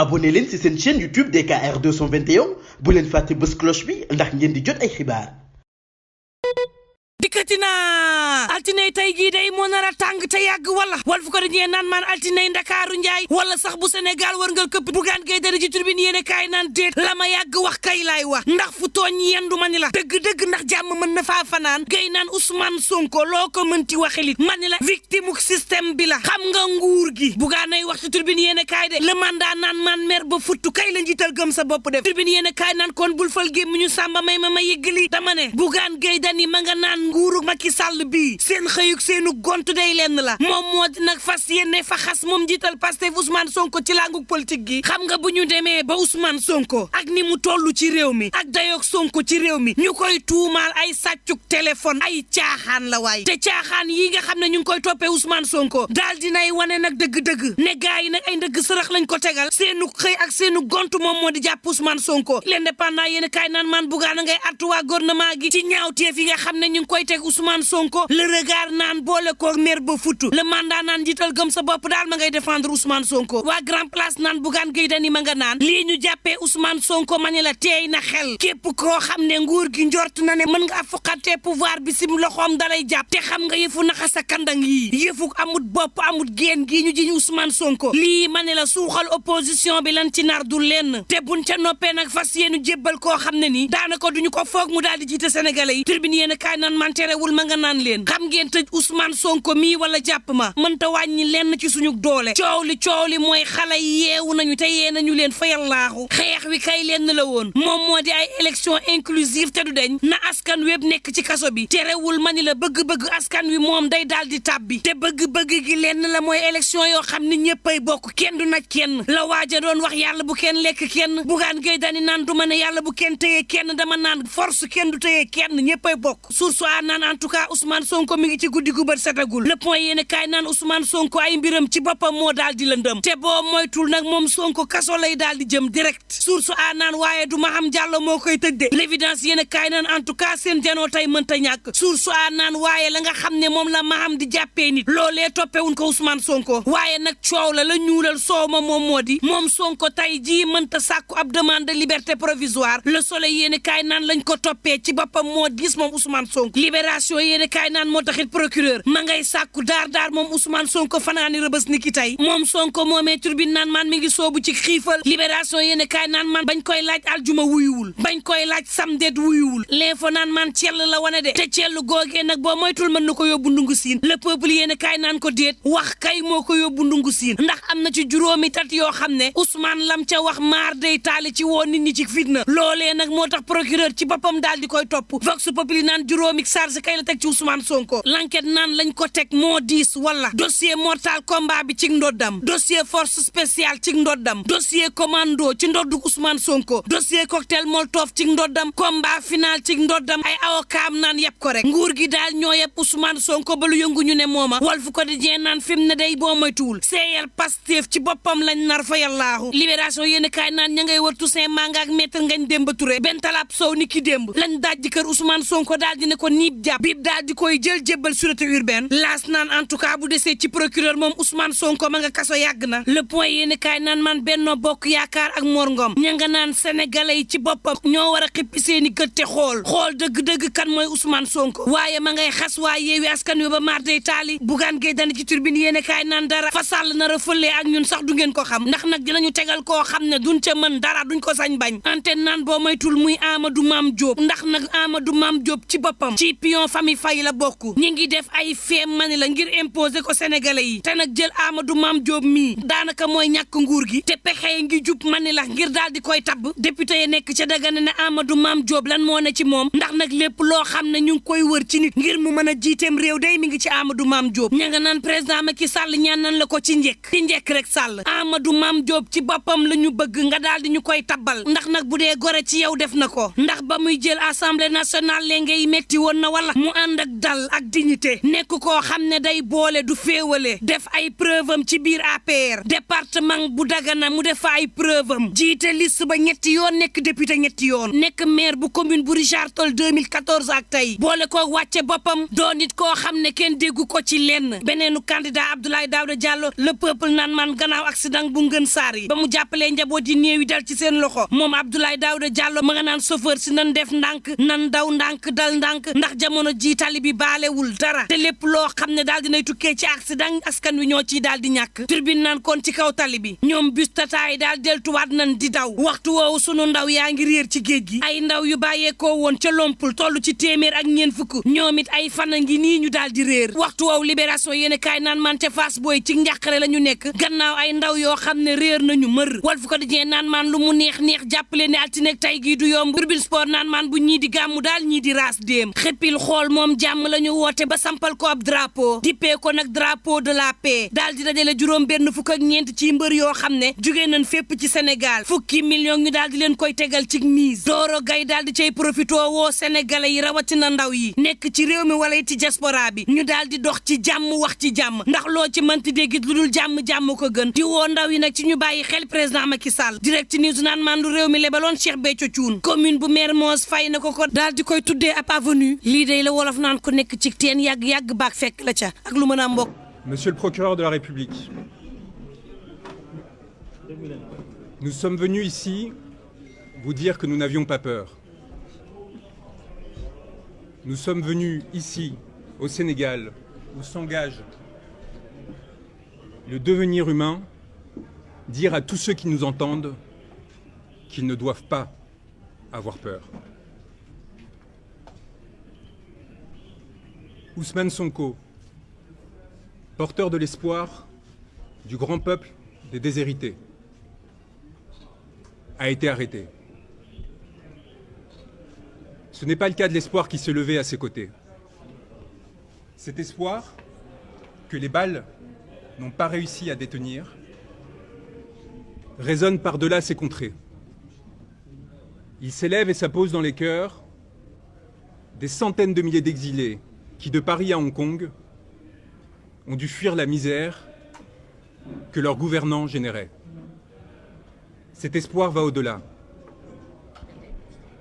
abonné leen ci seen chaîne YouTube DKR 221 bu leen fàtte bës cloche bi ndax ngeen di jot ay xibaar. dikkati naa altine tey jii day moo nar a tàng te yàgg wala Walf Quotidien naan maan altine Ndakaaru njaay wala sax bu Sénégal wërngal këpp Bougane Gueye Dany ci Tribune yéene kaay naan déet la ma yàgg wax kay laay wax ndax fu tooñ yendu ma ni la dëgg-dëgg ndax jàmm mën na faa fanaan gay naan Ousmane Sonko loo ko mënti waxelit ma ni la victime système bi la xam nga nguur gi Bougane ay wax ci Tribune yéene kaay de le mandat naan maan mer ba futtu kay la njiital gëm sa bopp def Tribune yéene kaay naan kon bul fal gémm ñu sàmba may ma yëggali dama ne Bougane Gueye Dany ma nga naan nguuru Macky Sall bi seen xëyuk seenu gont day lenn la moom moo di nag fas yéene fa xas moom jiital Pastef Ousmane Sonko ci langug politique gi xam nga bu ñu demee ba Ousmane Sonko ak ni mu toll ci réew mi ak dayoog Sonko ci réew mi ñu koy tuumaal ay sàccuk téléphone ay caaxaan la waay te caaxaan yi nga xam ne ñu ngi koy toppee Ousmane Sonko daal dinay wane nag dëgg-dëgg ne gars yi nag ay ndëgg sërëx lañ ko tegal seenu xëy ak seenu gont moom moo di jàpp Ousmane Sonko l'Indépendant yéen kaay naan maan Bougane ngay artu waa gouvernement gi ci ñaawteef yi nga xam ne ñu ngi koy teg Ousmane Sonko le regard naan boole ko mer ba futu le mandat naan jiital gëm sa bopp daal ma ngay défendre Ousmane Sonko waa Grand Place naan Bougane Gueye Dany ma nga naan lii ñu jàppee Ousmane Sonko ma ne la teey na xel képp koo xam ne nguur gi njort na ne mën nga foqatee pouvoir bi sim loxoom dalay jàpp te xam nga yëfu naxa sa kandang yi yëfu amut bopp amut génn gii ñu jiñ Ousmane Sonko lii ma ne la suuxal opposition bi lan ci nar du lenn te buñ ca noppee nag fas yéenu jébbal koo xam ne nii daanaka duñu ko foog mu daal di jiite sénégalais yi Tribune yéen kaay naan man terewul ma nga naan leen xam ngeen tëj Ousmane Sonko mii wala jàpp ma mënta wàññi lenn ci suñu doole coow li mooy xale yeewu nañu te yee nañu leen fayal laaxu xeex wi kay lenn la woon moom moo di ay élection inclusive te du deñ na askan wépp nekk ci kaso bi terewul ma ni la bëgg-bëgg askan wi moom day daal di tàbbi te bëgg-bëgg gi lenn la mooy élection yoo xam ni ñëppay bokk kenn du naj kenn la waaja doon wax yàlla bu kenn lekk kenn Bougane Gueye Dany naan du ma ne yàlla bu kenn tëyee kenn dama naan force kenn du tëyee kenn ñëppay bokk source a naan en tout cas Ousmane Sonko mi ngi ci guddi gu bët setagul le point yéen kaay naan Ousmane Sonko ay mbiram ci boppam moo daal di lëndëm te boo moytul nag moom Sonko kaso lay daal di jëm direct source a naan waaye du Maham Diallo moo koy tëj de l'évidence yéen kaay naan en tout cas seen janoo tey mënta ñàkk source a naan waaye la nga xam ne moom la Maham di jàppee nit loolee toppewuñ ko Ousmane Sonko waaye nag coow la ñuulal soow ma moom moo di moom Sonko tey jii mënta sàkku ab demande de liberté provisoire le soleil yéen kaay naan lañ ko toppee ci boppam moo diis moom Ousmane Sonko libération yéen kaay naan moo taxit procureur ma ngay sàkku daar moom Ousmane Sonko fanaani rëbës ni ki tey moom Sonko moomee turbine naan man mi ngi soobu ci xiifal libération yéen kaay naan man bañ koy laaj aljuma wuyuwul bañ koy laaj samedi wuyuwul l'info naan man cell la wane de te cellu googee nag boo moytul mën na ko yóbbu ndungu siin le peuple yéen kaay naan ko déet wax kay moo ko yóbbu ndungu siin ndax am na ci juróomi tat yoo xam ne Ousmane lam ca wax maar day taali ci woon nit ñi ci fitna loolee nag moo tax procureur ci boppam daal di koy topp vox populi naan juróomi charge kay la teg ci Ousmane Sonko l'enquête naan lañ ko teg moo diis wala dossier mortal combat bi ci ndoddam dossier force spéciale ci ndoddam dossier commando ci ndoddu Ousmane Sonko dossier cocktail molotov ci ndoddam combat final ci ndoddam ay avocat naan yëpp ko rek nguur gi daal ñoo yëpp Ousmane Sonko ba lu yëngu ñu ne mooma Walf Quotidien naan fi mu ne day boo moytuwul seeyal Pastef ci boppam lañ nar fa yàllaahu libération yéen kaay naan ña ngay wër Toussaint Manga ak maître Ngagne Demba Touré benn talab sow ni ki démb lañ dajji kër Ousmane Sonko daal di ne ko niib jàpp biib daal di koy jël jébbal sûreté urbaine laas naan en tout cas bu desee ci procureur moom Ousmane Sonko ma nga kaso yàgg na le point yéen kaay naan man Benno Bokk Yaakaar ak Mor Ngom ña nga naan sénégalais yi ci boppam ñoo war a xippi seeni gët te xool dëgg-dëgg kan mooy Ousmane Sonko waaye ma ngay xas waa Yewwi Askan Wi ba maar day taali Bougane Gueye Dany ci turbine yéen kaay naan dara fa sàll nar a fëlee ak ñun sax du ngeen ko xam ndax nag dinañu tegal koo xam ne duñ ca mën dara duñ ko sañ bañ antenne naan boo moytul muy Amadou Mame Diop ndax nag Amadou Mame Diop ci boppam ci pion famille Faye la bokk ñi ngi def ay feem mani la ngir imposer ko sénégalais yi te nag jël Amadou Mame Diop mii daanaka mooy ñàkk nguur gi te pexe ngi jub mani la ngir daal di koy tabb député yi nekk ca Dagana ne Amadou Mame Diop lan moo ne ci moom ndax nag lépp loo xam ne ñu ngi koy wër ci nit ngir mu mën a jiiteem réew day mi ngi ci Amadou Mame Diop ña nga naan président Macky Sall ñaan nan la ko ci njëkk rek Sall Amadou Mame Diop ci boppam la ñu bëgg nga daal di ñu koy tabbal ndax nag bu dee gore ci yow def na ko ndax ba muy jël assemblée nationale léegi yi metti woon na wala wala mu ànd ak dal ak dignité nekk koo xam ne day boole du féewale def ay preuve am ci biir APR département bu Dagana mu def ay preuve am jiite liste ba ñetti yoon nekk député ñetti yoon nekk maire bu commune bu Richard Toll 2014 ak tey boole koo wàcce boppam doon nit koo xam ne kenn déggu ko ci lenn beneenu candidat Abdoulaye Daouda Diallo le peuple naan man gannaaw accident bu ngën saar yi ba mu jàppalee njaboot yi néew yi dal ci seen loxo moom Abdoulaye Daouda Diallo ma nga naan chauffeur si nan def ndànk nan daw ndànk dal ndànk ndax jamono ji tali bi baalewul dara te lépp loo xam ne daal dinay tukkee ci accident askan wi ñoo ciy daal di ñàkk turbine naan kon ci kaw tali bi ñoom bus Tata yi daal deltuwaat nan di daw waxtu woowu sunu ndaw yaa ngi réer ci géej gi ay ndaw yu bàyyeekoo woon ca Lompul toll ci téeméer ak ñeen fukk ñoom it ay fan a ngi nii ñu daal di réer waxtu woowu libération yéen kaay naan man ca Fass Boy ci njàqare la ñu nekk gannaaw ay ndaw yoo xam ne réer nañu mër Walf Quotidien naan man lu mu neex jàppale ne altine tey gii du yomb Tribune Sport naan man bu ñii di gàmmu daal ñii di raas déem xëppil xool moom jàmm la ñu woote ba sampal ko ab drapeau dippee ko nag drapeau de la paix daal di dajale juróom benn fukk ak ñeent ci mbër yoo xam ne jugee nañ fépp ci Sénégal fukki millions ñu daal di leen koy tegal ci mise Doro Gaye daal di cay profité woo sénégalais yi rawatina ndaw yi nekk ci réew mi wala ci diaspora bi ñu daal di dox ci jàmm wax ci jàmm ndax loo ci mënti déggit lu dul jàmm ko gën di woo ndaw yi nag ci ñu bàyyi xel président Macky Sall Direct News naan man lu réew mi lebaloon Cheikh Béthio Thioune commune bu Mermoz fay na ko daal di koy tuddee ab avenue lii day la wolof naan ko nekk ci teen yàgg baak fekk la ca ak lu mën a mbokk. Monsieur le procureur de la République, nous sommes venus ici vous dire que nous n'avions pas peur. Nous sommes venus ici, au Sénégal, où s'engage le devenir humain, dire à tous ceux qui nous entendent qu'ils ne doivent pas avoir peur. Ousmane Sonko, porteur de l'espoir du grand peuple des déshérités, a été arrêté. Ce n'est pas le cas de l'espoir qui se levait à ses côtés. Cet espoir que les balles n'ont pas réussi à détenir résonne par-delà ces contrées. Il s'élève et s'appose dans les cœurs des centaines de milliers d'exilés qui, de Paris à Hong Kong, ont dû fuir la misère que leurs gouvernants généraient. Cet espoir va au-delà.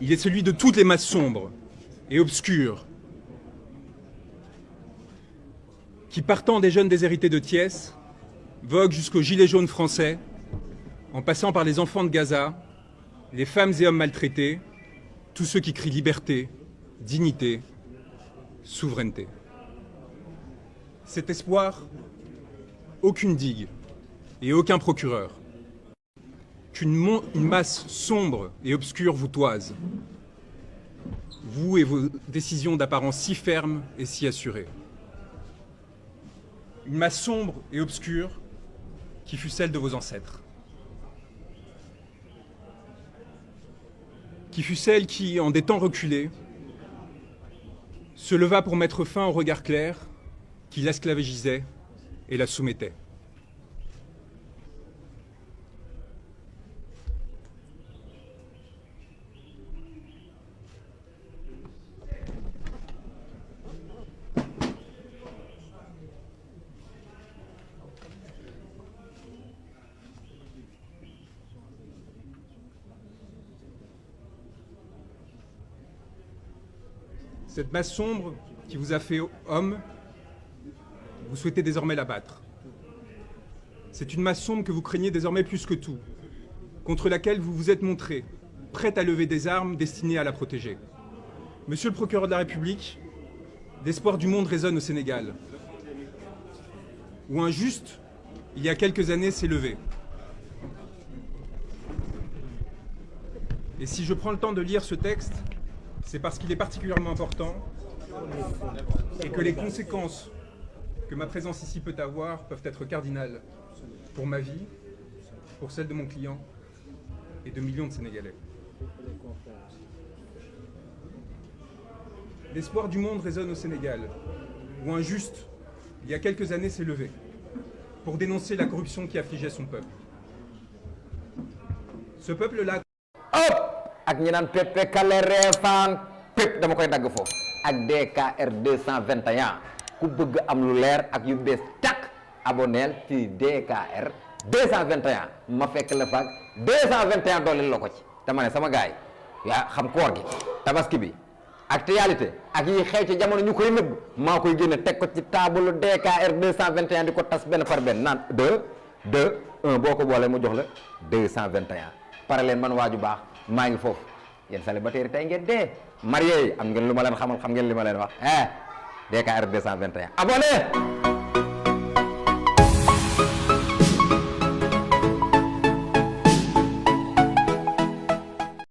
Il est celui de toutes les masses sombres et obscures qui, partant des jeunes déshérités de Thiès, voguent jusqu'aux gilets jaunes français, en passant par les enfants de Gaza, les femmes et hommes maltraités, tous ceux qui crient liberté, dignité, souveraineté. Cet espoir, aucune digue et aucun procureur, qu'une masse sombre et obscure vous toise, vous et vos décisions d'apparence si fermes et si assurées. Une masse sombre et obscure qui fut celle de vos ancêtres. Qui fut celle qui, en des temps reculés, se leva pour mettre fin au regard clair qui l'esclavagisait et la soumettait. Cette masse sombre qui vous a fait homme, vous souhaitez désormais l'abattre. C'est une masse sombre que vous craignez désormais plus que tout, contre laquelle vous vous êtes montré, prête à lever des armes destinées à la protéger. Monsieur le procureur de la République, l'espoir du monde résonne au Sénégal, où un juste, il y a quelques années, s'est levé. Et si je prends le temps de lire ce texte, c'est parce qu'il est particulièrement important et que les conséquences que ma présence ici peut avoir peuvent être cardinales pour ma vie, pour celle de mon client et de millions de Sénégalais. L'espoir du monde résonne au Sénégal, où un juste, il y a quelques années, s'est levé pour dénoncer la corruption qui affligeait son peuple. Ce peuple-là... ak ñi naan pepe kale reefaan pep dama koy dagg foofu ak DKR 221 ku bëgg am lu leer ak yu bees tàkk aboneel ci DKR 221 ma fekk la faak 221 dooleel la ko ci te ma ne sama gaay yaa xam koor gi tabaski bi actualité ak yi xew ci jamono ñu koy nëbb maa koy génne teg ko ci table DKR 221 di ko tas benn par benn naan 1 boo ko boolee mu jox la 221 pare leen man waaju baax maa ngi foofu yéen célibataire tey ngeen dee marié yi am ngeen lu ma leen xamal xam ngeen li ma leen wax DKR 221 abonné